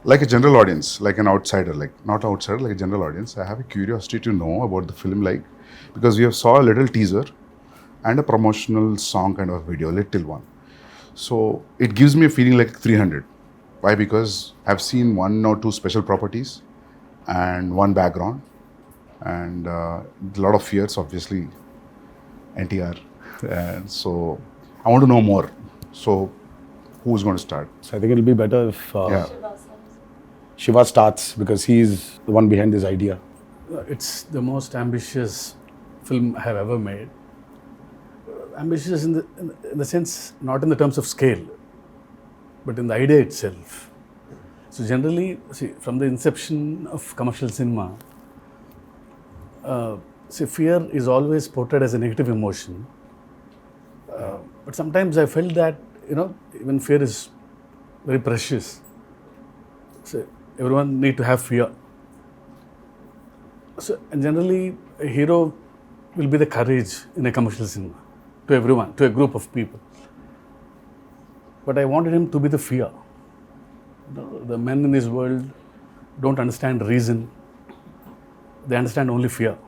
like a general audience, like an outsider, like not outsider, like a general audience, I have a curiosity to know about the film, like, because we have saw a little teaser and a promotional song kind of video, little one. So it gives me a feeling like 300. Why? Because I've seen 1 or 2 special properties and 1 background and a lot of fears, obviously, NTR. And so I want to know more. So who's going to start? So I think it'll be better if Shiva starts, because he's the one behind this idea. It's the most ambitious film I have ever made. Ambitious in the sense, not in the terms of scale, but in the idea itself. So generally, see, from the inception of commercial cinema, fear is always portrayed as a negative emotion. But sometimes I felt that, even fear is very precious. So everyone need to have fear. So, and generally, a hero will be the courage in a commercial cinema, to everyone, to a group of people. But I wanted him to be the fear. The men in this world don't understand reason. They understand only fear.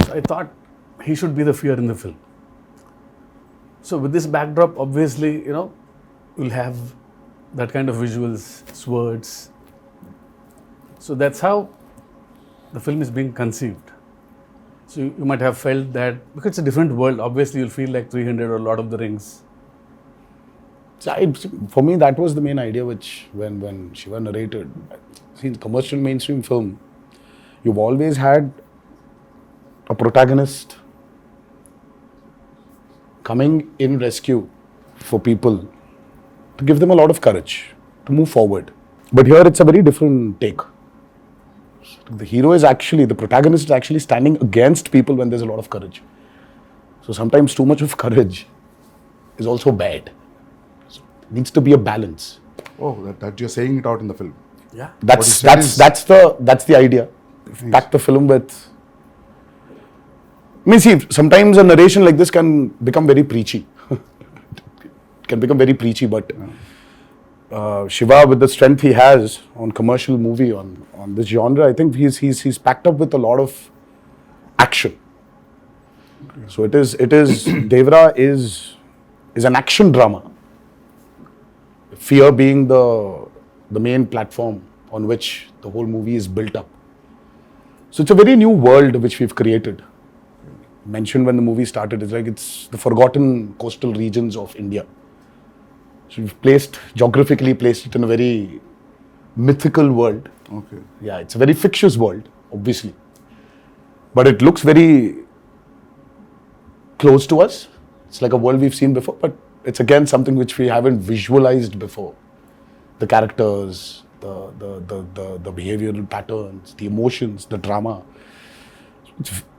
So I thought he should be the fear in the film. So with this backdrop, obviously, we'll have that kind of visuals, swords. So that's how the film is being conceived. So you might have felt that, because it's a different world, obviously you'll feel like 300 or Lord of the Rings. So for me, that was the main idea, which when Shiva narrated. See, in commercial mainstream film, you've always had a protagonist coming in rescue for people, to give them a lot of courage to move forward. But here it's a very different take. The hero is actually, the protagonist is actually standing against people when there's a lot of courage. So sometimes too much of courage is also bad. So it needs to be a balance. Oh, that you're saying it out in the film. Yeah. That's the idea. Pack the film with. I mean, see, sometimes a narration like this can become very preachy. But Shiva, with the strength he has on commercial movie, on this genre, I think he's packed up with a lot of action. Okay. So it is Devara is an action drama. Fear being the main platform on which the whole movie is built up. So it's a very new world which we've created. Mentioned when the movie started, it's the forgotten coastal regions of India. So we've geographically placed it in a very mythical world. Okay. Yeah, it's a very fictitious world, obviously. But it looks very close to us. It's like a world we've seen before, but it's again something which we haven't visualized before. The characters, the behavioral patterns, the emotions, the drama.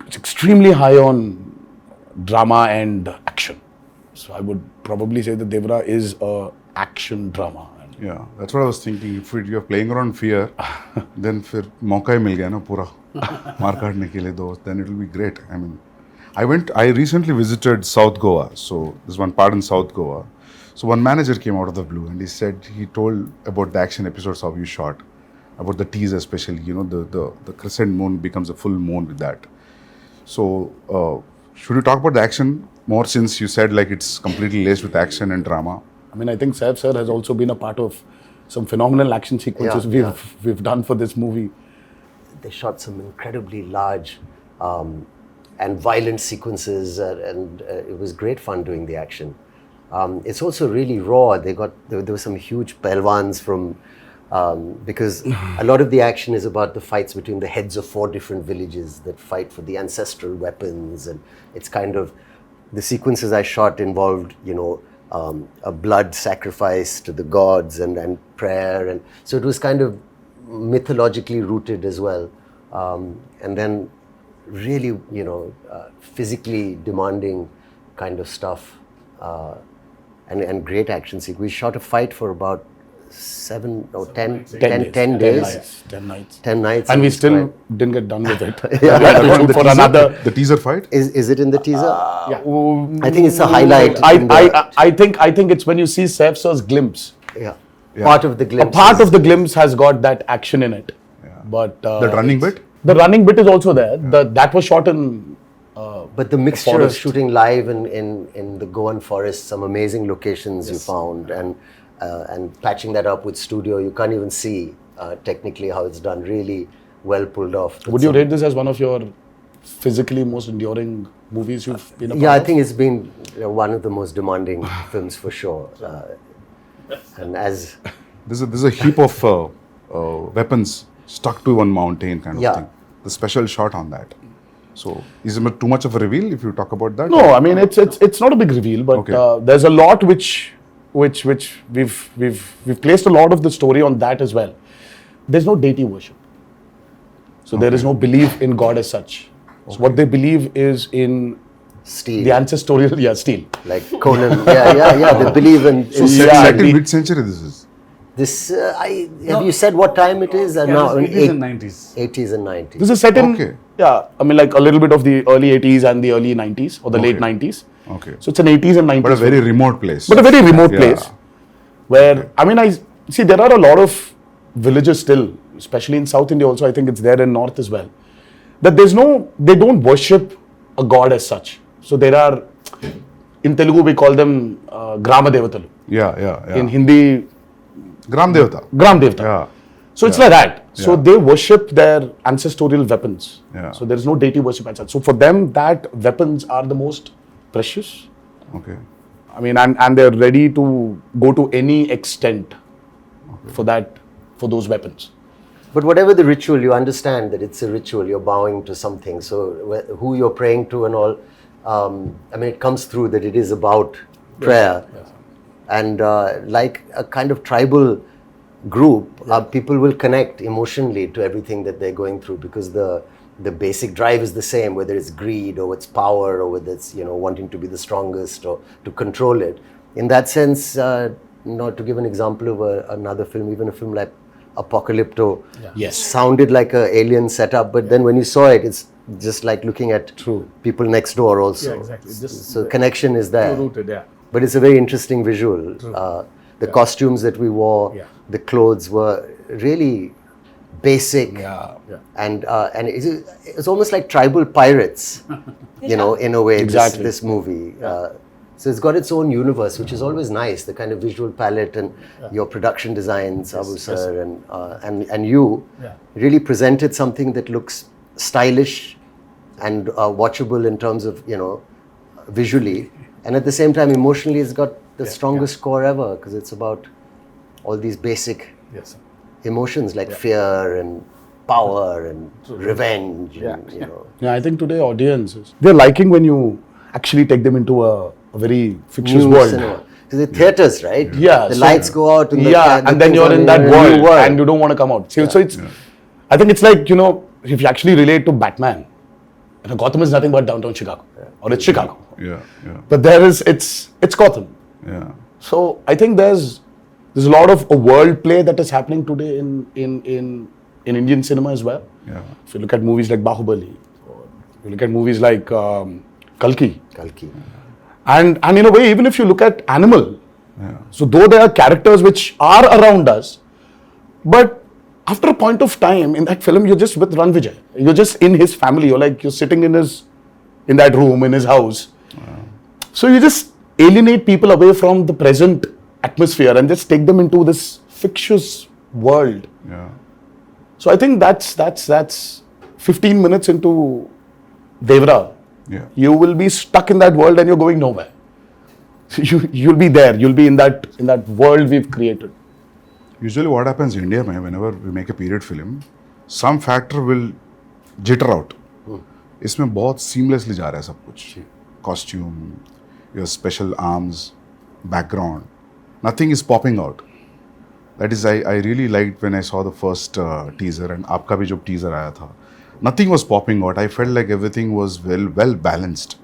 It's extremely high on drama and action. So I would probably say that Devara is a action drama. Yeah, that's what I was thinking. If you're playing around fear, then फिर मौका ही मिल गया ना पूरा मार काटने के लिए दो, then it will be great. I mean, I recently visited South Goa. So there's one part in South Goa. So one manager came out of the blue and he told about the action episodes how you shot, about the teaser especially. The crescent moon becomes a full moon with that. So should we talk about the action more, since you said like it's completely laced with action and drama? I mean, I think Saif sir has also been a part of some phenomenal action sequences we've done for this movie. They shot some incredibly large and violent sequences, and it was great fun doing the action. It's also really raw. There were some huge pelwans from because a lot of the action is about the fights between the heads of 4 different villages that fight for the ancestral weapons, and it's kind of the sequences I shot involved, a blood sacrifice to the gods and prayer, and so it was kind of mythologically rooted as well, and then really physically demanding kind of stuff, and great action sequence. We shot a fight for about 10 days. 10 nights. 10 nights. And we still didn't get done with it. The teaser fight? Is it in the teaser? Yeah. I think it's a highlight. I think it's when you see Saif sir's glimpse. Yeah. Part of the A glimpse. part of the glimpse has got that action in it. But That running bit? The running bit is also there. That was shot in. But the mixture of forest. shooting live in the Goan forest, some amazing locations you found, and patching that up with studio, you can't even see technically how it's done. Really well pulled off. Would you rate this as one of your physically most enduring movies you've been a part Yeah, I of? think it's been one of the most demanding films for sure. And as There's a heap of weapons stuck to one mountain kind of Yeah. thing. The special shot on that. So, is it too much of a reveal if you talk about that? No, I mean it's not a big reveal, but Okay. there's a lot which we've placed a lot of the story on that as well. There's no deity worship, so there is no belief in God as such. So what they believe is in Steel, the ancestral steel. like Conan. They believe in. So, Yeah, set in the- mid-century this is. This, have you said what time it is? Now, in 80s and 90s. 80s and 90s. This is set in Okay. I mean like a little bit of the early 80s and the early 90s or the late Okay. 90s. Okay. So it's an 80s and 90s. But a very remote place. But a very remote Yeah. place where, I mean, I see there are a lot of villages still, especially in South India also, I think it's there in North as well, that they don't worship a god as such. So there are, in Telugu we call them Grama Devatalu. Yeah. In Hindi, Gram Devata. Gram Devata. Yeah. So it's like that. So Yeah. they worship their ancestral weapons. Yeah. So there is no deity worship as such. So for them, that weapons are the most precious. Okay. I mean, and they're ready to go to any extent for those weapons. But whatever the ritual, you understand that it's a ritual. You're bowing to something. So who you're praying to and all, I mean, it comes through that it is about prayer. And like a kind of tribal group, people will connect emotionally to everything that they're going through because the basic drive is the same, whether it's greed or it's power or whether it's wanting to be the strongest or to control it. In that sense, to give an example of another film, even a film like Apocalypto, Yes. sounded like an alien setup, but then when you saw it, it's just like looking at people next door also. Yeah, exactly. So connection is there. Rooted, yeah. But it's a very interesting visual. The costumes that we wore, the clothes were really basic, and it's almost like tribal pirates, in a way. Exactly. This movie. So it's got its own universe, which is always nice. The kind of visual palette and your production design, Sabu sir, and you really presented something that looks stylish and watchable in terms of visually. And at the same time, emotionally, it's got the strongest score ever because it's about all these basic Yes. emotions like fear and power and revenge. And, Yeah, I think today audiences, they're liking when you actually take them into a very fictitious world. Because the theaters, right? Yeah, The so- lights go out. And And then you're in that world and you don't want to come out. So it's, I think it's like, if you actually relate to Batman, Gotham is nothing but downtown Chicago. Or it's Chicago. Yeah. But it's Gotham. Yeah. So I think there's a lot of a world play that is happening today in Indian cinema as well. Yeah. If you look at movies like Bahubali, or you look at movies like Kalki, and in a way, even if you look at Animal, so though there are characters which are around us, but after a point of time in that film, you're just with Ranvijay. You're just in his family. You're sitting in that room in his house. So you just alienate people away from the present atmosphere and just take them into this fictitious world. Yeah. So I think that's 15 minutes into Devara. Yeah. You will be stuck in that world and you're going nowhere. You'll be there. You'll be in that world we've created. Usually what happens in India, whenever we make a period film, some factor will jitter out. इसमें बहुत seamlessly जा रहा है सब कुछ. Costume, your special arms, background, nothing is popping out. That is, I really liked when I saw the first teaser and आपका भी जो teaser आया था. Nothing was popping out. I felt like everything was well balanced.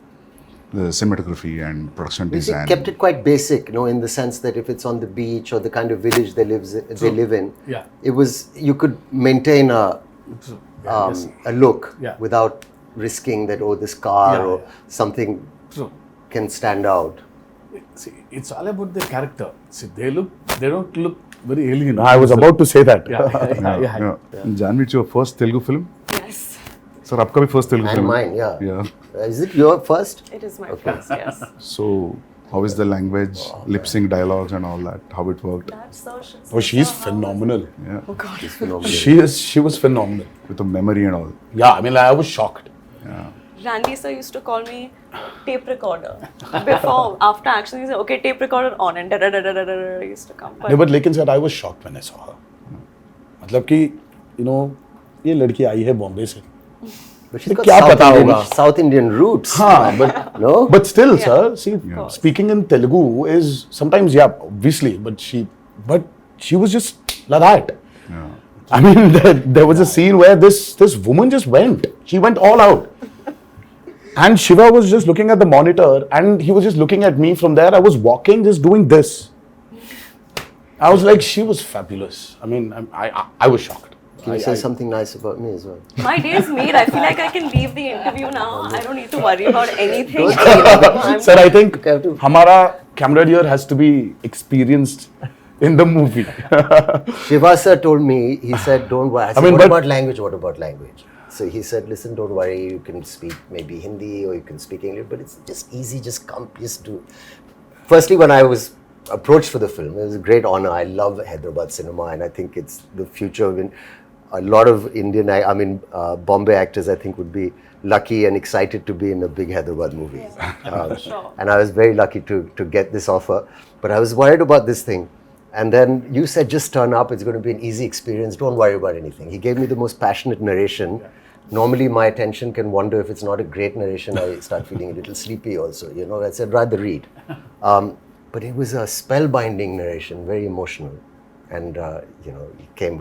The cinematography and production design. They kept it quite basic, in the sense that if it's on the beach or the kind of village they live in, it was, you could maintain a look without risking that, this car or something can stand out. See, it's all about the character. See, they don't look very alien. I was about to say that. Yeah. Janhvi, it's your first Telugu film? Yes, Sir, आपका भी first Telugu And film? mine, yeah. Yeah. Is it your first? it is my first, yes. So, how is the language, lip sync dialogues and all that? How it worked? That's so shit. Oh, she's phenomenal. Yeah. Oh God. Phenomenal. She was phenomenal. With the memory and all. Yeah, I mean, like, I was shocked. Randy sir used to call me tape recorder. Before, after action, he said, okay, tape recorder on, and da da da da da da used to come. No, but लेकिन sir, I was shocked when I saw her. मतलब कि, you know, ये लड़की आई है बॉम्बे से. But she's got क्या South पता Indian, होगा? South Indian roots. हाँ, but No? but still, Yeah. sir, see, speaking in Telugu is sometimes, yeah, obviously, but she was just like that. Yeah. I mean, there was a scene where this woman just went. She went all out. And Shiva was just looking at the monitor and he was just looking at me from there. I was walking, just doing this. I was like, she was fabulous. I mean, I was shocked. Can you say something nice about me as well? My day is made. I feel like I can leave the interview now. I don't need to worry about anything. I'm- Sir, I think Okay, I have to- Hamara camera here has to be experienced in the movie. Shiva sir told me, he said, don't worry. I said, mean, what but- about language? What about language? So he said, listen, don't worry. You can speak maybe Hindi or you can speak English, but it's just easy. Just come, just do. Firstly, when I was approached for the film, it was a great honor. I love Hyderabad cinema and I think it's the future of a lot of Indian, Bombay actors, I think, would be lucky and excited to be in a big Hyderabad movie. Sure. And I was very lucky to get this offer. But I was worried about this thing. And then you said, just turn up. It's going to be an easy experience. Don't worry about anything. He gave me the most passionate narration. Normally, my attention can wander. If it's not a great narration, I start feeling a little sleepy also. You know, I said, rather read. But it was a spellbinding narration, very emotional. And, you know,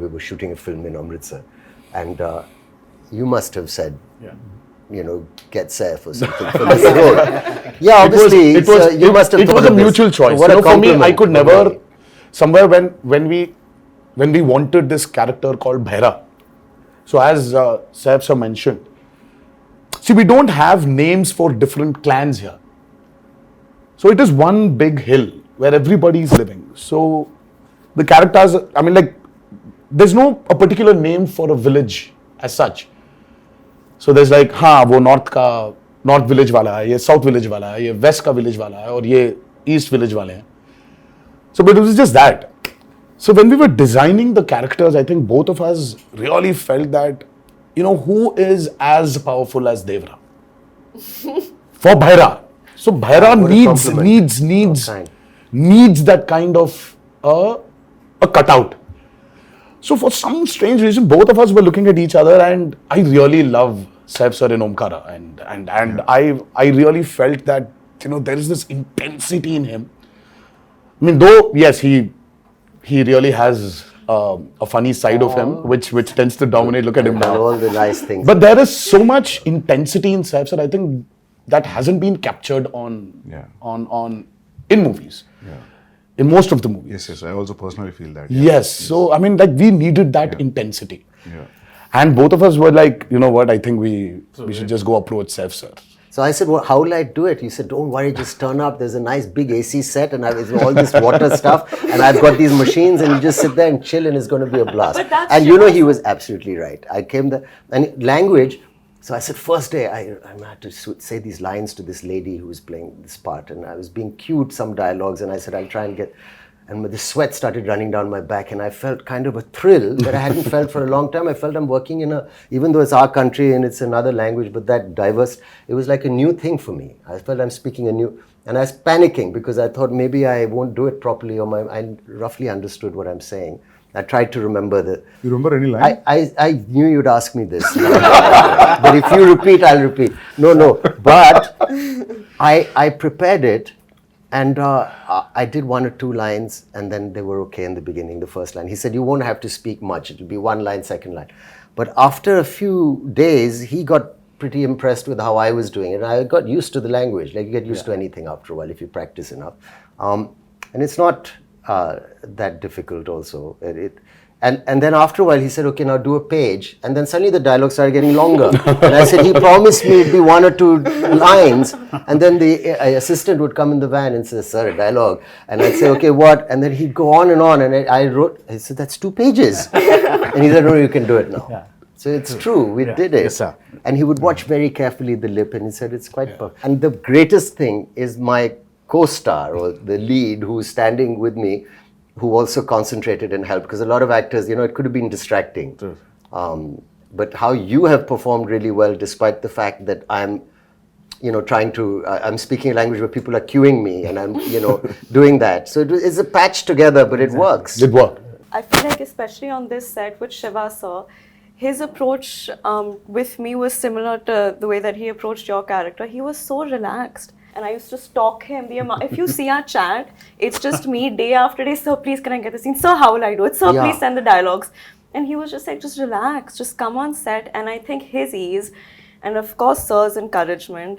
we were shooting a film in Amritsar. And you must have said, you know, get Saif or something for this role. Yeah, obviously, you must have it thought was a of this. mutual choice. What You a know, for me, I compliment. could never, somewhere when we wanted this character called Bhaira. So as Saif sir mentioned, see, we don't have names for different clans here. So it is one big hill where everybody is living. So the characters, I mean, like, there's no a particular name for a village as such. So there's like, वो north village वाला है, ये south village वाला है, ये west का village वाला है, और ये east village वाले हैं. So, but it was just that. So when we were designing the characters, I think both of us really felt that, you know, who is as powerful as Devara? For Bhaira. So Bhaira What a compliment. needs that kind of a cutout. So for some strange reason, both of us were looking at each other, and I really love Saif sir in Omkara, and I really felt that, you know, there is this intensity in him. I mean, though yes, he really has a funny side of him, which tends to dominate. Look at him And now. all the nice things. But there is so much intensity in Saif sir. I think that hasn't been captured on in movies. In most of the movies. Yes, I also personally feel that. Yes. So, I mean, like, we needed that intensity. Yeah. And both of us were like, you know what, I think we should just go approach Saif sir. So I said, well, how will I do it? He said, don't worry, just turn up. There's a nice big AC set and it's all this water stuff. And I've got these machines and you just sit there and chill and it's going to be a blast. But that's And you know, Shiva's- he was absolutely right. I came there and language. So I said, first day, I had to say these lines to this lady who was playing this part. And I was being cued some dialogues and I said, I'll try and get... And the sweat started running down my back and I felt kind of a thrill that I hadn't felt for a long time. I felt I'm working in even though it's our country and it's another language, but that diverse, it was like a new thing for me. I felt I'm speaking and I was panicking because I thought maybe I won't do it properly or I roughly understood what I'm saying. I tried to remember You remember any line? I knew you'd ask me this. But if you repeat, I'll repeat. No. But I prepared it. And I did one or two lines and then they were okay in the beginning, the first line. He said, you won't have to speak much. It'll be one line, second line. But after a few days, he got pretty impressed with how I was doing it. And I got used to the language. Like you get used to anything after a while if you practice enough. And it's not that difficult also. And then after a while, he said, okay, now do a page. And then suddenly the dialogue started getting longer. And I said, he promised me it'd be 1 or 2 lines. And then the assistant would come in the van and say, sir, a dialogue. And I'd say, okay, what? And then he'd go on. And I said, that's 2 pages. And he said, no, you can do it now. Yeah. So it's true, we did it. Yes, sir. And he would watch very carefully the lip and he said, it's quite perfect. And the greatest thing is my co-star or the lead who's standing with me, who also concentrated and helped, because a lot of actors, it could have been distracting. But how you have performed really well, despite the fact that I'm, trying to, I'm speaking a language where people are cueing me and I'm, doing that. So it's a patch together, but it works. It worked. I feel like especially on this set with Shiva sir, his approach with me was similar to the way that he approached your character. He was so relaxed. And I used to stalk him. If you see our chat, it's just me day after day. Sir, please, can I get the scene? Sir, how will I do it? Sir, please send the dialogues. And he was just like, just relax, just come on set. And I think his ease, and of course, sir's encouragement,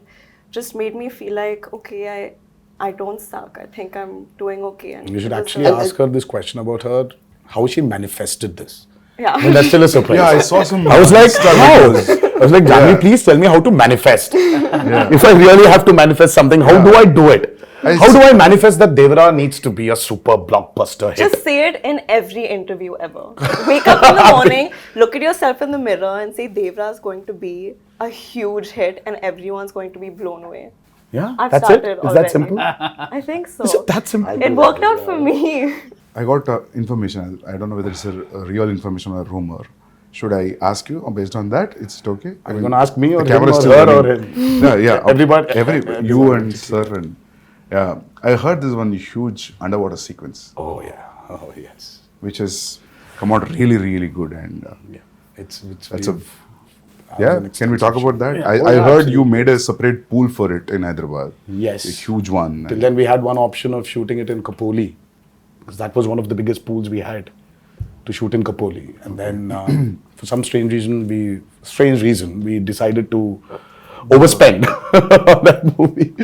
just made me feel like, okay, I don't suck. I think I'm doing okay. And You should actually ask her this question about her, how she manifested this. Yeah. And that's still a surprise. Yeah, I saw some. I was like, Insta how? videos. I was like, Janhvi, please tell me how to manifest. If I really have to manifest something, how do I do it? How do I manifest that Devara needs to be a super blockbuster hit? Just say it in every interview ever. Wake up in the morning, look at yourself in the mirror and say Devara is going to be a huge hit and everyone's going to be blown away. Yeah, I've that's started it. Is already. that simple? I think so. Is it that simple? I'll It do worked that out as for well. me. I got information. I don't know whether it's a real information or a rumor. Should I ask you, or based on that, is it okay? Are you going to ask me or the him camera or is still her or running. him? Yeah. Everybody- You and sir and yeah. I heard this one huge underwater sequence, Oh, yeah. Oh, yes. which has come out really, really good. And Yeah. It's that's a we've- yeah. an Can we talk about that? Yeah. I Oh, yeah, heard you made a separate pool for it in Hyderabad. Yes. A huge one. Till then, we had one option of shooting it in Kapoor, because that was one of the biggest pools we had to shoot in Kapoor. And then, for some strange reason, we decided to overspend on that movie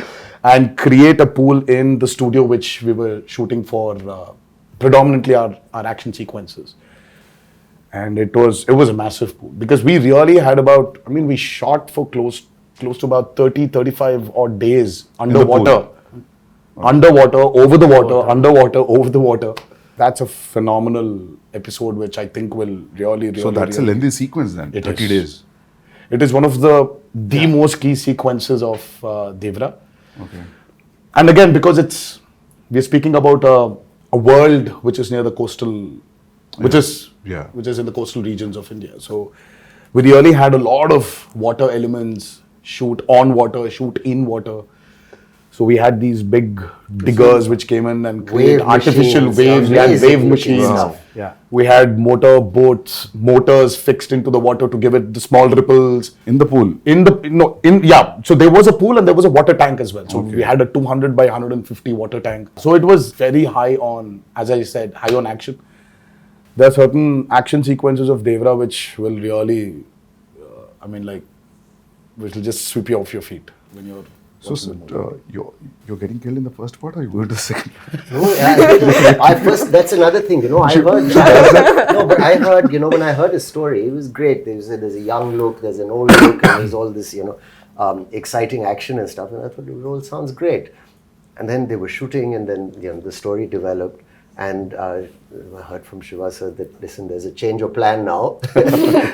and create a pool in the studio which we were shooting for predominantly our action sequences. And it was a massive pool because we really had we shot for close to about 35 odd days underwater. Underwater, over the water, underwater, over the water. That's a phenomenal episode which I think will really So that's a really- lengthy sequence then. It 30 is. days. It is one of the most key sequences of Devara. Okay. And again, because we're speaking about a world which is near the coastal, which is in the coastal regions of India. So we really had a lot of water elements, shoot on water, shoot in water. So we had these big diggers which came in and created Wave artificial machines, waves. We had amazing wave looking machines. stuff. Yeah. We had motors fixed into the water to give it the small ripples. In the pool. So there was a pool and there was a water tank as well. So we had a 200 by 150 water tank. So it was very high on, as I said, high on action. There are certain action sequences of Devara which will really, which will just sweep you off your feet when you're. So, you're getting killed in the first part, or you going to the second? No, that's another thing, I heard. No, but I heard, when I heard his story, it was great. There's a young look, there's an old look, and there's all this, exciting action and stuff. And I thought, it all sounds great. And then they were shooting, and then, the story developed. And I heard from Shiva sir that, listen, there's a change of plan now.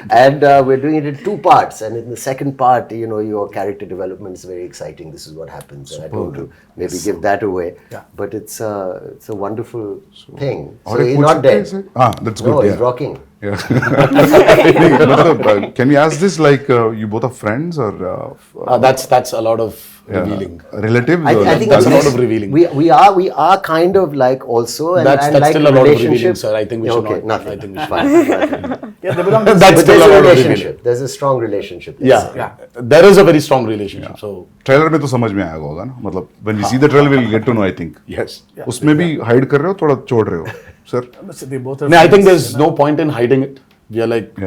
And we're doing it in 2 parts. And in the second part, your character development is very exciting. This is what happens. And I don't want to maybe give that away. Yeah. But it's a wonderful thing. Or So a he's coach not dead. plays it? That's good. No, yeah. he's rocking. Yeah. Can we ask this like you both are friends or That's a lot of revealing. relatives? I or think That's a it's- lot of revealing. We are kind of like also, and That's like still a lot of revealing, relationship. sir. I think we should okay, not. Nothing. I think we should Fine, nothing. Yeah, they belong to the That's But still there's a a lot of relationship. revealing. There's a strong relationship. let's Yeah, say. there is a very strong relationship. So trailer में तो समझ में आएगा होगा ना मतलब when we see the trailer we'll get to know I think yes. उसमें भी hide कर रहे हो थोड़ा छोड़ रहे हो sir They both are No, I think friends, there's no point in hiding it. We are like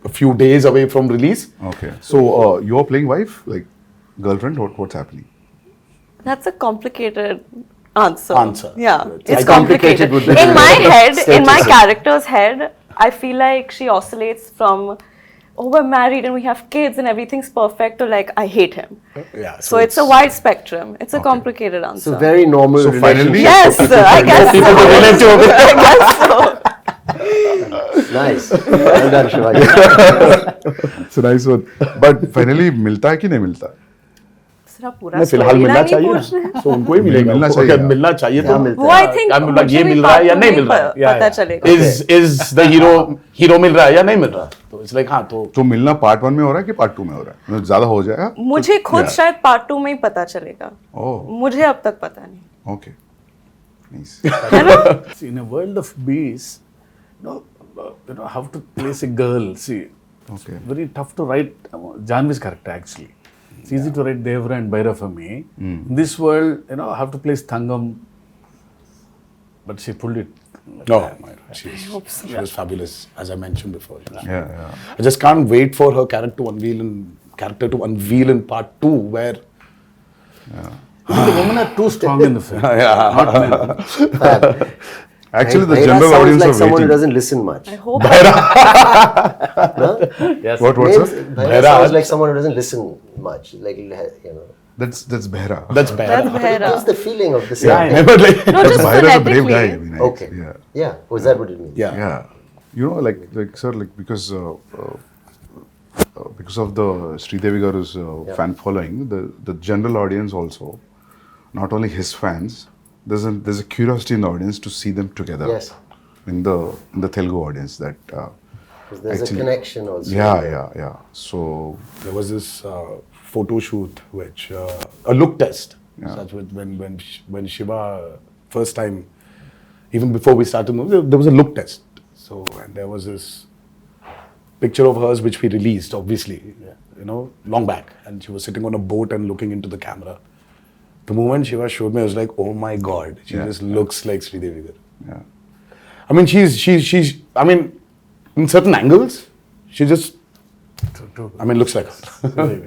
a few days away from release. okay so you're playing wife like girlfriend what's happening That's a complicated answer. Yeah, it's complicated complicated. would be In my head, in my status. character's head, I feel like she oscillates from, oh, we're married and we have kids and everything's perfect, to like, I hate him. Yeah. So it's a wide spectrum. It's a complicated answer. So very normal So finally- Yes, I guess so. I guess so. Nice. Well done, Shivaji. It's a nice one. But finally, मिलता है कि नहीं मिलता? सिर्फ पूरा नहीं, फिलहाल storyline मिलना ही चाहिए पूछना है। ना, तो उनको ही मिलेगा। मिलना उनको चाहिए। अगर मिलना चाहिए क्या तो मिलता वो है? I think I'm like, ये मुझे भी मिल रहा है या part नहीं two मिल में रहा है? पता चलेगा। Is the hero मिल रहा है या नहीं मिल रहा? तो it's like, हाँ, तो तो मिलना पार्ट 1 में हो रहा है कि पार्ट 2 में हो रहा है? मतलब ज्यादा हो जाएगा? मुझे खुद Yeah. शायद पार्ट 2 में ही पता चलेगा। ओह, मुझे अब तक पता नहीं। ओके. Nice. है ना? See, in a world of bees, how to place a girl. See, it's Okay. very tough to write Janhvi's character actually. It's easy to write Devara and Bhaira for me. In this world, I have to place Thangam, but she pulled it. no, she was fabulous, as I mentioned before. Yeah. I just can't wait for her character to unveil in part 2, where The women are too strong in the film. Not men. Actually, the Bhaira general sounds audience like are someone who waiting. doesn't listen much. I hope Yes. What, Names, sir? Bhaira sounds like someone who doesn't listen much. Like, That's Behra. that's bad. that's But it gives Bhaira. the feeling of the same Yeah, thing. never like. No, just Behra is a brave guy. I phonetically. mean, Okay. Yeah. Yeah. Was that what it means? Yeah. Yeah. You know, like sir, like because of the Sridevi Garu's fan following, the general audience also, not only his fans, there's a curiosity in the audience to see them together. Yes. In the Telugu audience, that 'Cause there's actually- a connection also. yeah. So There was this photo shoot, which a look test. Such with when Shiva first time, even before we started the movie, there was a look test. So and there was this picture of hers which we released, obviously, long back, and she was sitting on a boat and looking into the camera. The moment Shiva showed me, I was like, oh my God, she Yeah. just looks like Sridevi Garu. yeah. I mean, she's. I mean, in certain angles, she just. I mean, looks like her.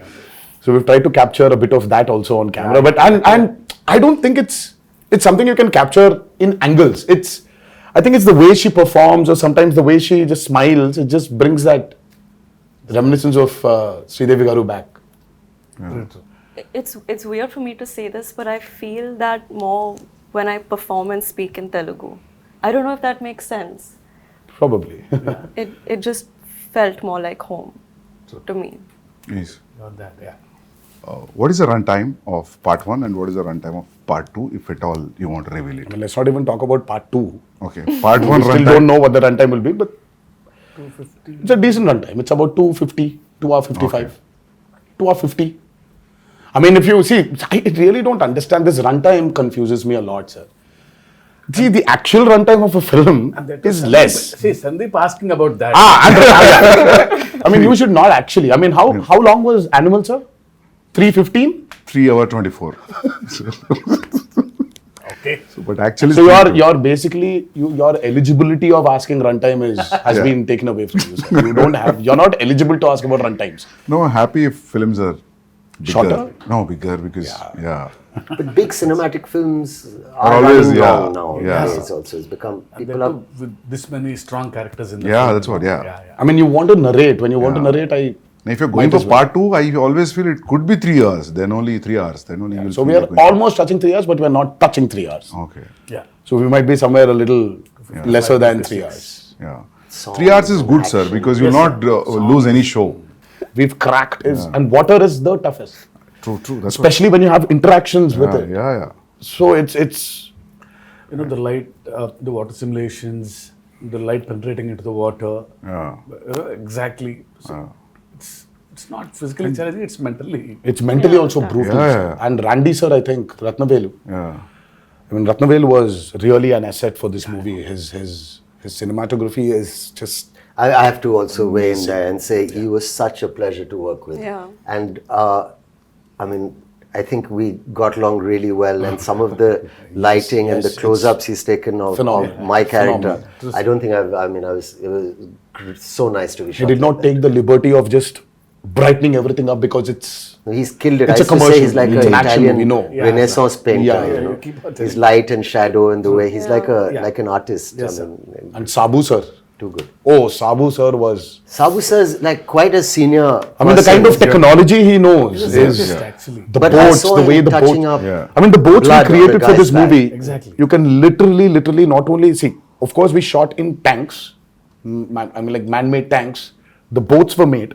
So we've tried to capture a bit of that also on camera, but and I don't think it's something you can capture in angles. I think it's the way she performs, or sometimes the way she just smiles. It just brings that reminiscence of Sridevi Garu back. It's weird for me to say this, but I feel that more when I perform and speak in Telugu. I don't know if that makes sense. Probably. It just felt more like home to me. Yes. Not that, yeah. What is the runtime of part 1 and what is the runtime of part 2, if at all you want to reveal it? I mean, let's not even talk about part 2. Okay, part 1 We still runtime. don't know what the runtime will be, but 250. It's a decent runtime. It's about 250, 2 hour 55, Okay. 2 hour 50. I mean, if you see, I really don't understand this runtime. Confuses me a lot, sir. See, the actual runtime of a film is less. See, Sandeep asking about that. I mean, you should not actually. I mean, how long was Animal, sir? 3:15. 3 hour 24. Okay. But actually, So you're basically your eligibility of asking runtime has been taken away from you, sir. You're not eligible to ask about runtimes. no, happy if films are bigger. Shorter? No, bigger because But big cinematic films Are are always, running yeah, long now. yeah. It's also it's become And people then are. too, with this many strong characters in the Yeah, film. that's what, yeah. I mean, you want to narrate. When you want to narrate, Now, if you're going Might for as well. part 2, I always feel it could be 3 hours. Then only 3 hours. Then only you'll So feel we are like going- almost touching 3 hours, but we are not touching 3 hours. Okay. Yeah. So we might be somewhere a little lesser than 3 hours. Yeah. Songs 3 hours is and good, sir, action. because you'll not lose any show. We've cracked and water is the toughest, True. That's especially when you have interactions with what, it. yeah. So it's The light, the water simulations, the light penetrating into the water. Yeah. Exactly. So it's not physically challenging, it's mentally. mentally also brutal. Yeah, sir. yeah. And Randy sir, I think Rathnavelu. Yeah. I mean, Rathnavelu was really an asset for this movie. His cinematography is just. I have to also weigh in there and say he was such a pleasure to work with. Yeah. And I mean, I think we got along really well, and some of the lighting and the yes, close-ups he's taken of phenomenal. my character. Phenomenal. I don't think it was so nice to be He shot. did not like that. take the liberty of just brightening everything up because He's killed it. It's I a used to say commercial. he's like It's an an action Italian movie, no. Renaissance painter. Yeah, you know? you keep on His telling light and shadow and the way he's like an artist. Yes, I mean, And Sabu sir. too good. Oh, Sabu sir was... Sabu sir is like quite a senior. I mean, the kind of technology he knows He's is... actually. The But I boats, saw the him way the touching boat... up Yeah. I mean, the boats we blood on the created for guy's this back. movie, Exactly. you can literally not only see, of course, we shot in tanks, I mean, like man-made tanks. The boats were made,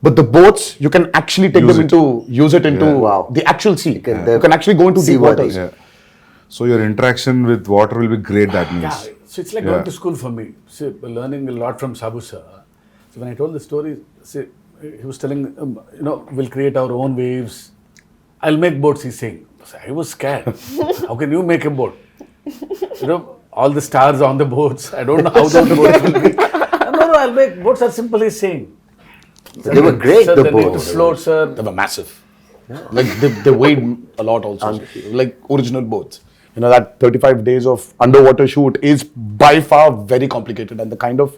but the boats you can actually take use it into Wow. the actual sea. You can- can actually go into deep seaworthy. waters. Yeah. So your interaction with water will be great, that means. Yeah, so it's like going to school for me. See, learning a lot from Sabu sir. So when I told the story, see, he was telling, we'll create our own waves. I'll make boats, he's saying. So I was scared. How can you make a boat? All the stars on the boats. I don't know how those boats will be. No, I'll make boats are simple, he's saying. They were great, Sir, the they need to boats. float, sir. They were massive. Like they weighed a lot also. Like original boats. You know, that 35 days of underwater shoot is by far very complicated, and the kind of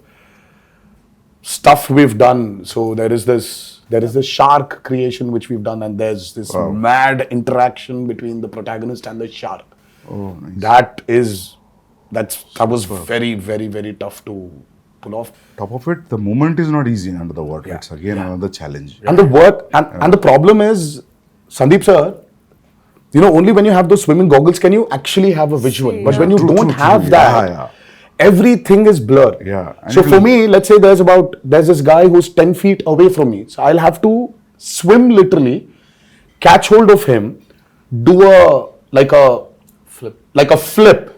stuff we've done. So there is this shark creation which we've done, and there's this mad interaction between the protagonist and the shark. Oh, nice. That was very, very, very tough to pull off. Top of it, the movement is not easy under the water. It's again another challenge. And the work and the problem is, Sandeep sir, only when you have those swimming goggles can you actually have a visual. But when you don't have that, everything is blurred. Yeah. And So for me, let's say there's this guy who's 10 feet away from me. So I'll have to swim literally, catch hold of him, do a flip,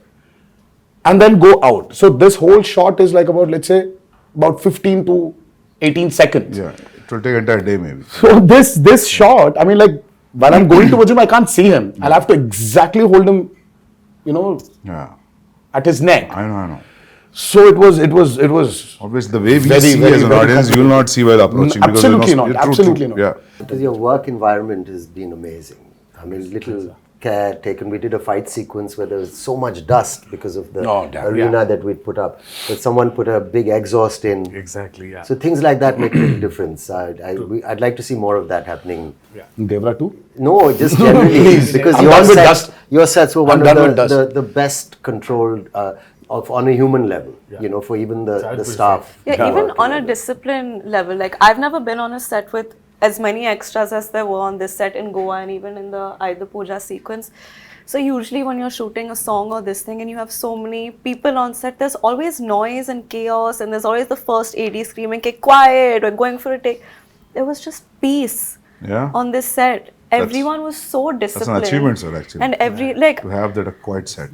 and then go out. So this whole shot is like about 15 to 18 seconds. Yeah, it will take an entire day maybe. So this shot, I mean, like when I'm going towards him, I can't see him. I'll have to exactly hold him, Yeah, at his neck. I know. So it was. Obviously, the way we Very, see very, as an very audience, you will not see while approaching. Absolutely not. True. Absolutely not. Yeah. Because your work environment has been amazing. I mean, little care taken. We did a fight sequence where there was so much dust because of the arena that we'd put up. But someone put a big exhaust in. Exactly, yeah. So things like that make a big difference. I'd like to see more of that happening. Devara too? No, just generally because I'm done with dust. your sets were one I'm done of with dust. the best controlled on a human level. For even the staff. Yeah, even on a discipline level, like I've never been on a set with as many extras as there were on this set in Goa and even in the Aida Puja sequence. So usually when you're shooting a song or this thing and you have so many people on set, there's always noise and chaos and there's always the first AD screaming, "Okay, quiet, we're going for a take." There was just peace on this set. Everyone was so disciplined. That's an achievement, sir, actually. And to have that a quiet set.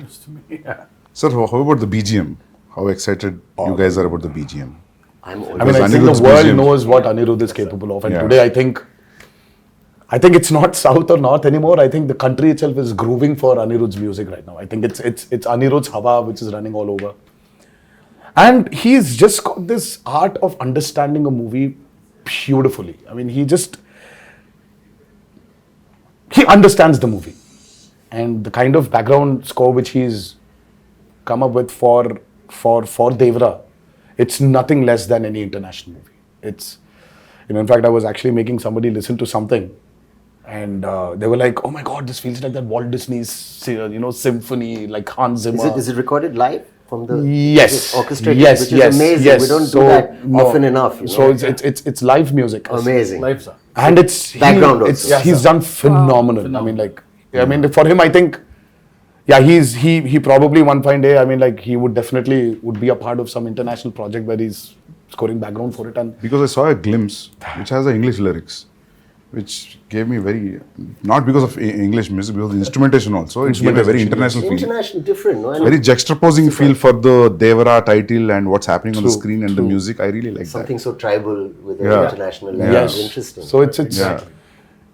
Yeah. Sir, how about the BGM? How excited you guys are about the BGM? I mean, Because I think Anirudh's the world BGM knows what Anirudh is capable of. And Yeah. today, I think it's not South or North anymore. I think the country itself is grooving for Anirudh's music right now. I think it's Anirudh's Hawa which is running all over. And he's just got this art of understanding a movie beautifully. I mean, he understands the movie. And the kind of background score which he's come up with for Devara, it's nothing less than any international movie. It's, in fact, I was actually making somebody listen to something, and they were like, "Oh my God, this feels like that Walt Disney's, symphony, like Hans Zimmer." Is it recorded live from the Yes. orchestrated? Yes. Which is Yes. amazing. Yes. We don't So, do that no. often enough. So it's live music. amazing. Life, sir. And it's Background also. he's done phenomenal. I mean, for him, I think, he probably one fine day, I mean, like he would be a part of some international project where he's scoring background for it. And Because I saw a glimpse which has the English lyrics, which gave me not because of English music, because of the instrumentation also, it gave a very international feel. International, different. No? And Very juxtaposing feel for the Devara title and what's happening on the screen and the music. I really like something so tribal with an Yeah. international level. yes, Interesting. So it's Yeah.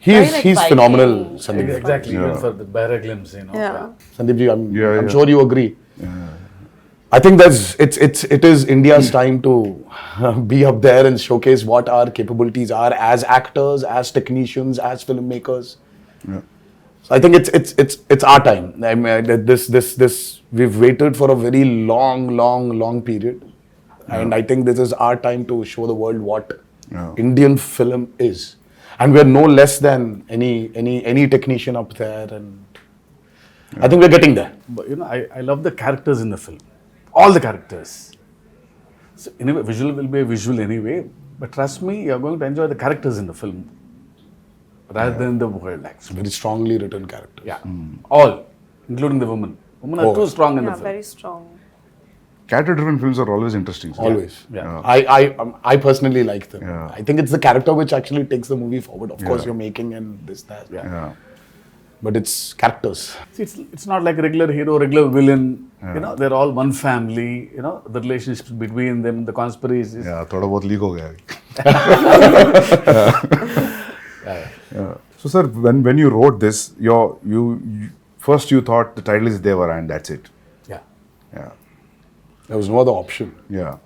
Very, like, he's Viking. phenomenal, Sandeep. Exactly, even for the bearer glimpse, Yeah. Sandeep ji, I'm Yeah. sure you agree. I think it is India's time to be up there and showcase what our capabilities are as actors, as technicians, as filmmakers. Yeah. So I think it's our time. I mean, this we've waited for a very long period, and I think this is our time to show the world what Indian film is. And we're no less than any technician up there, and I think we're getting there. But I love the characters in the film. All the characters. So anyway, visual will be a visual anyway. But trust me, you're going to enjoy the characters in the film rather than the world, actually. Very strongly written character. Yeah. All, including the women. Women are too strong in the film. very strong. Character-driven films are always interesting. So Always. Yeah. I personally like them. Yeah. I think it's the character which actually takes the movie forward. Of course, you're making and this, that. Yeah. But it's characters. See, it's not like regular hero, regular villain. They're all one family. The relationships between them, the conspiracies. Yeah, थोड़ा बहुत leak हो गया. Yeah. So sir, when you wrote this, you first you thought the title is Devara and that's it. Yeah. Yeah. There was no other option. Yeah.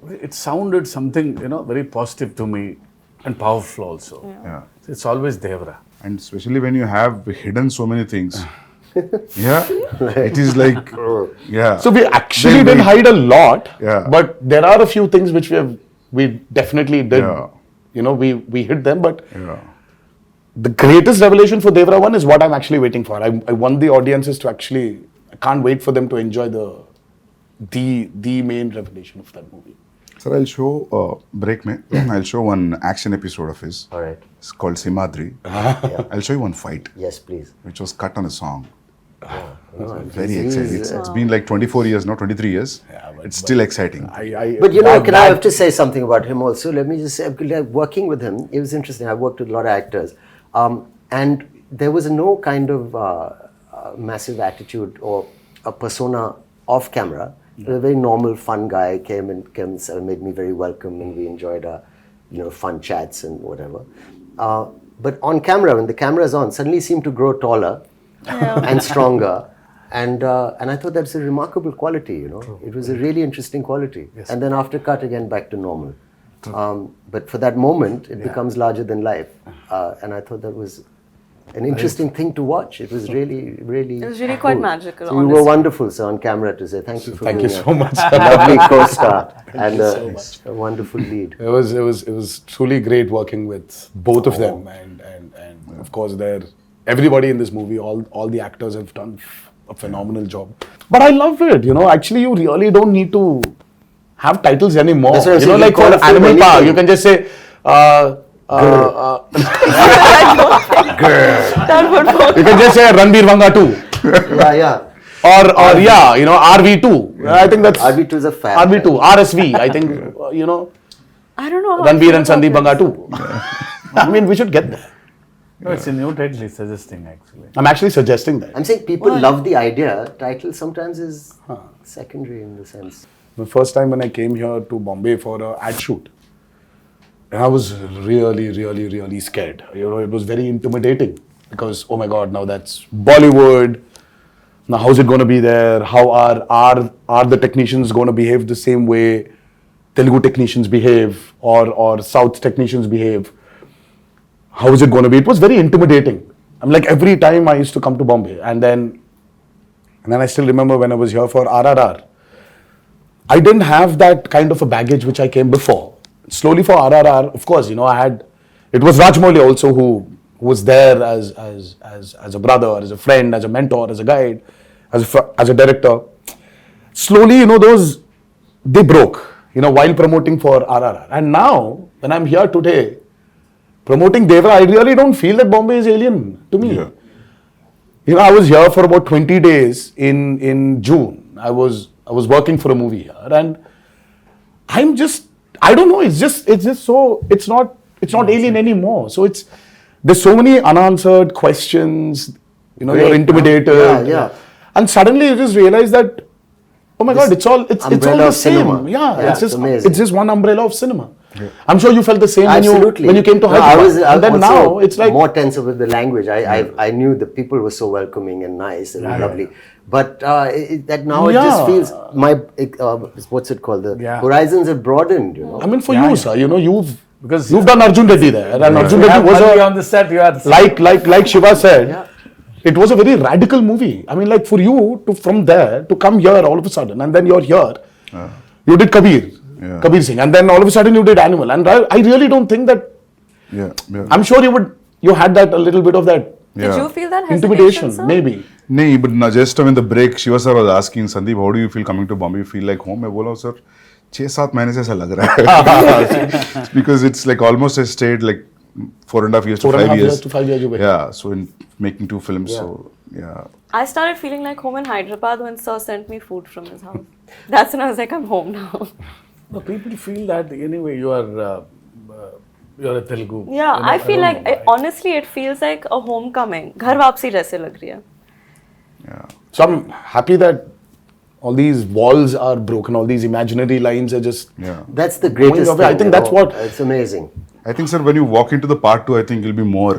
It sounded something, very positive to me and powerful also. Yeah. So it's always Devara. And especially when you have hidden so many things. Yeah. It is like, yeah. So we actually didn't hide a lot. Yeah. But there are a few things which we definitely did. Yeah. We hid them. But Yeah. the greatest revelation for Devara 1 is what I'm actually waiting for. I want the audiences to actually, I can't wait for them to enjoy the main revelation of that movie. Sir, I'll show, break me, I'll show one action episode of his. All right. It's called Simadri. I'll show you one fight, Yes, please. which was cut on a song. Very He's- exciting. It's been like 24 years, now 23 years. It's still exciting. But I have to say something about him also. Let me just say, like, working with him, it was interesting. I worked with a lot of actors. And there was no kind of massive attitude or a persona off camera. He was a very normal, fun guy, came and made me very welcome, and we enjoyed fun chats and whatever. But on camera, when the camera is on, suddenly he seemed to grow taller and stronger. And I thought that's a remarkable quality, It was a really interesting quality. Yes. And then after cut, again, back to normal. But for that moment, it becomes larger than life. And I thought that was an interesting thing to watch. It was really, really It was really quite magical, So you were wonderful, sir, on camera to say thank you for Thank being you so much. a lovely co-star and a wonderful lead. It was truly great working with both of them, and of course everybody in this movie, all the actors have done a phenomenal job. But I love it, Actually, you really don't need to have titles anymore. That's what I'm saying, Like you for call film Animal Park, anything. you can just say. That would work. You can just say Ranbir Vanga 2. Yeah. Or RV2. I think that's RV2 is a fab. RV2, RSV. I think I don't know how I Ranbir feel and about Sandeep Vanga this. 2. I mean, we should get there. No, it's a new title he's suggesting, actually. I'm actually suggesting that. I'm saying people love the idea. Title sometimes is secondary in the sense. The first time when I came here to Bombay for an ad shoot, and I was really, really, really scared. It was very intimidating because, oh my God, now that's Bollywood. Now, how's it going to be there? How are the technicians going to behave the same way Telugu technicians behave or South technicians behave? How is it going to be? It was very intimidating. I'm like, every time I used to come to Bombay, and then I still remember when I was here for RRR, I didn't have that kind of a baggage which I came before. Slowly for RRR, of course, it was Rajmouli also who was there as a brother, as a friend, as a mentor, as a guide, as a director. Slowly, they broke, while promoting for RRR. And now, when I'm here today, promoting Devara, I really don't feel that Bombay is alien to me. Yeah. I was here for about 20 days in June. I was working for a movie here, and I don't know, it's not alien anymore. So there's so many unanswered questions, you're intimidated. Yeah. And suddenly you just realize that, oh my God, it's all the same. Cinema. Yeah, amazing. it's just one umbrella of cinema. Yeah. I'm sure you felt the same Absolutely. when you came to Hyderabad. I and then now it's like more tense with the language. I knew the people were so welcoming and nice and lovely. But that now it just feels what's it called? The horizons have broadened. I mean, for you, sir, you've done Arjun Reddy there, and Arjun Reddy was on the set. You had like Shiva said. It was a very radical movie. I mean, like for you from there to come here all of a sudden, and then you're here. You did Kabir. Kabir Singh, and then all of a sudden you did Animal, and I really don't think that. Yeah. I'm sure you had that a little bit of that Did you feel that hesitation, intimidation, sir? maybe. नहीं, but ना just when the break, Shiva sir was asking Sandeep, how do you feel coming to Bombay? You feel like home? मैं बोला sir, 6-7 महीने से ऐसा लग रहा है. Because it's like almost I stayed like 4.5 years to 5 years. to 5 years away. Yeah, so in making 2 films, so yeah. I started feeling like home in Hyderabad when Sir sent me food from his house. That's when I was like, I'm home now. No, people feel that anyway you are you're a Telugu. Yeah, You know, I feel don't like know why. honestly it feels like a homecoming. घर वापसी जैसे लग रही है. Yeah. So I'm happy that all these walls are broken, all these imaginary lines are just. Yeah. That's the greatest away. I thing. think you that's know. what- It's amazing. I think, sir, when you walk into the part 2, I think you'll be more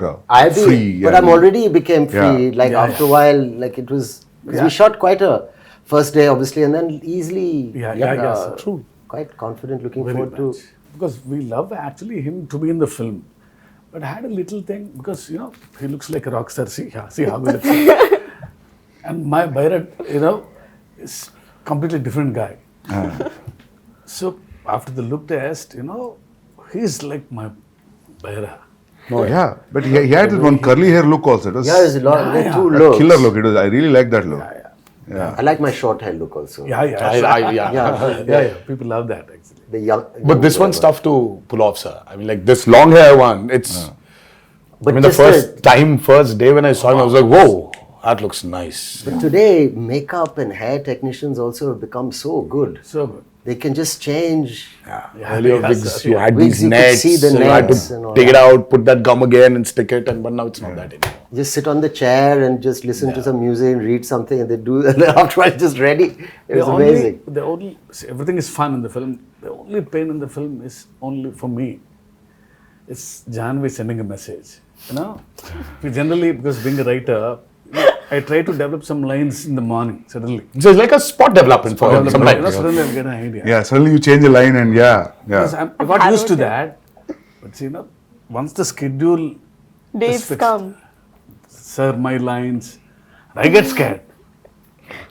free. But I'm already became free. Yeah. Like after a while, like it was, because we shot quite a first day, obviously, and then easily. Yeah, sir. True. Quite confident, looking Very forward much. Because we love actually him to be in the film. But I had a little thing because he looks like a rock star. See how good it is. And my Bharat, is completely different guy. So after the look test, he's like my Bharat. Oh, yeah. But he had that one curly hair look also. It was to. Yeah, there's a lot. There are two a looks. killer look. It was. I really like that look. I like my short hair look also. Yeah. People love that actually. The young. But this one's tough to pull off, sir. I mean, like this long hair one, it's. But I mean, the just first day when I saw him, I was like, whoa, that looks nice. But today, makeup and hair technicians also have become so good. So good. They can just change. Earlier yes, wigs, sir. you had Wigs, these you could nets, see the you had nets and to all take it that. out, put that gum again and stick it, but now it's not that anymore. Just sit on the chair and just listen to some music and read something, and they do. And then after it's just ready. It was amazing. See, everything is fun in the film. The only pain in the film is only for me. It's Janhvi sending a message. We generally, because being a writer, I try to develop some lines in the morning suddenly. So it's like a spot development for him sometimes. Suddenly I get an idea. Yeah. Suddenly you change a line and Because I got used to that. But see, once the schedule Days is fixed, come. sir, my lines, I get scared.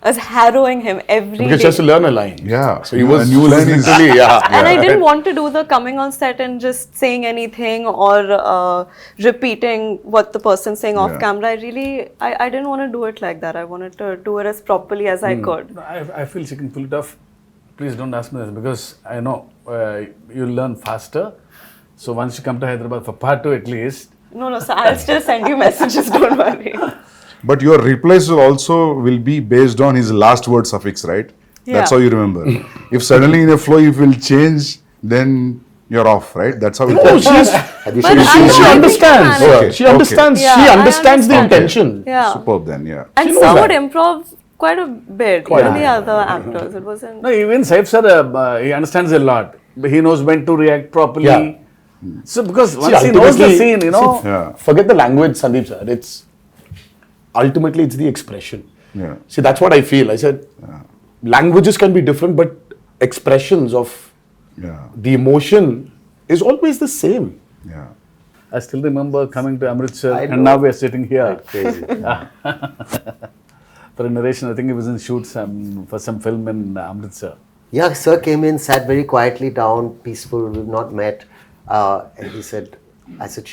I was harrowing him every Because he day. has to learn a line. Yeah. So he was a new line is literally, And I didn't want to do the coming on set and just saying anything or repeating what the person's saying off camera. I didn't want to do it like that. I wanted to do it as properly as I could. I feel she can pull it off. Please don't ask me this because I know you'll learn faster. So once you come to Hyderabad for part 2 at least. No, so I'll still send you messages, don't worry. But your replies will be based on his last word suffix, right? That's how you remember. If suddenly in a flow you will change, then you're off, right? That's how it Oh, goes. Have you But seen I she know, I think understands. you manage. She understands. Yeah, she I understands the understand. intention. Yeah. Superb then, yeah. And knows Sir that. would improv quite a bit. Even the other actors. It wasn't. No, even Saif sir, he understands a lot. He knows when to react properly. Yeah. So because once he knows the scene, Yeah. Forget the language, Sandeep sir. It's ultimately it's the expression. Yeah. See, that's what I feel. I said languages can be different, but expressions of Yeah. the emotion is always the same. Yeah. I still remember coming to Amritsar I and know. now we are sitting here crazy? for a narration. I think it was in shoot for some film in Amritsar. Yeah, sir came in, sat very quietly down, peaceful. We've not met, and he said, "I said,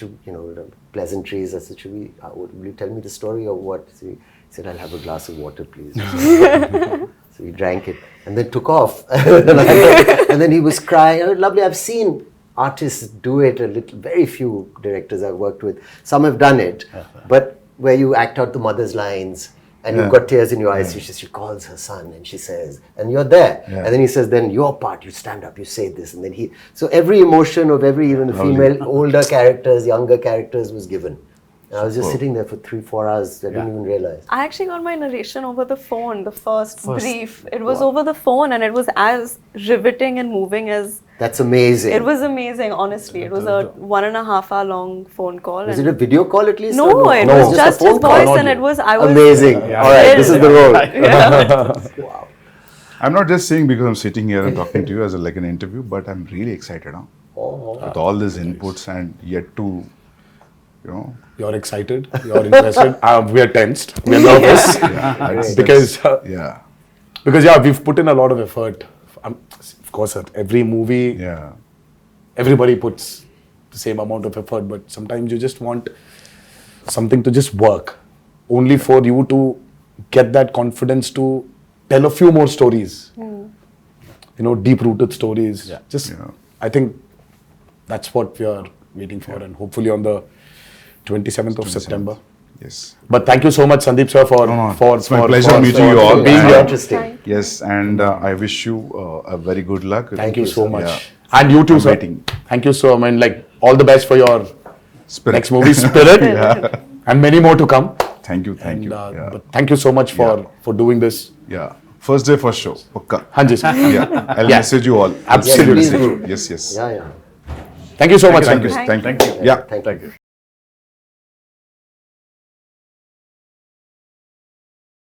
pleasantries. I said, will you tell me the story or what?" So he said, "I'll have a glass of water, please." So he drank it and then took off. And then he was crying. "Oh, lovely. I've seen artists do it a little. Very few directors I've worked with. Some have done it, but where you act out the mother's lines." And you've got tears in your eyes. She calls her son and she says, and you're there. Yeah. And then he says, then your part, you stand up, you say this. And then so every emotion of every, even the female, older characters, younger characters was given. And I was just sitting there for 3-4 hours. I didn't even realize. I actually got my narration over the phone, the first brief. It was over the phone and it was as riveting and moving as... That's amazing. It was amazing, honestly. It was a 1.5 hour long phone call. Was it a video call at least? No, or it No, was just a his phone call. voice and it was... I was Amazing. All right, this is the role. I'm not just saying because I'm sitting here and talking to you as like an interview, but I'm really excited with all these inputs and yet to, You're excited. You're interested. We are tensed. We are nervous because yeah. because we've put in a lot of effort. of course, at every movie, Yeah. everybody puts the same amount of effort, but sometimes you just want something to just work, only for you to get that confidence to tell a few more stories. You know, deep-rooted stories. Just, Yeah. I think that's what we are waiting for, and hopefully on the 27th of September. Yes. But thank you so much, Sandeep sir, for It's my pleasure meeting you all. being And- here. Interesting. Yes, and I wish you a very good luck. Thank you so much. Yeah. And you too, I'm sir. waiting. Thank you so much. Like, all the best for your Spirit. next movie, Spirit, and many more to come. Thank you. Thank you. And, Yeah. but thank you so much for doing this. Yeah. First day, first show. Pakka. Hanji, sir. Yeah. I'll message you all. Absolutely. Please do. Yes, yes. Yeah, yeah. Thank you so much. Thank you. Sandeep. Thank you. Yeah. Thank you.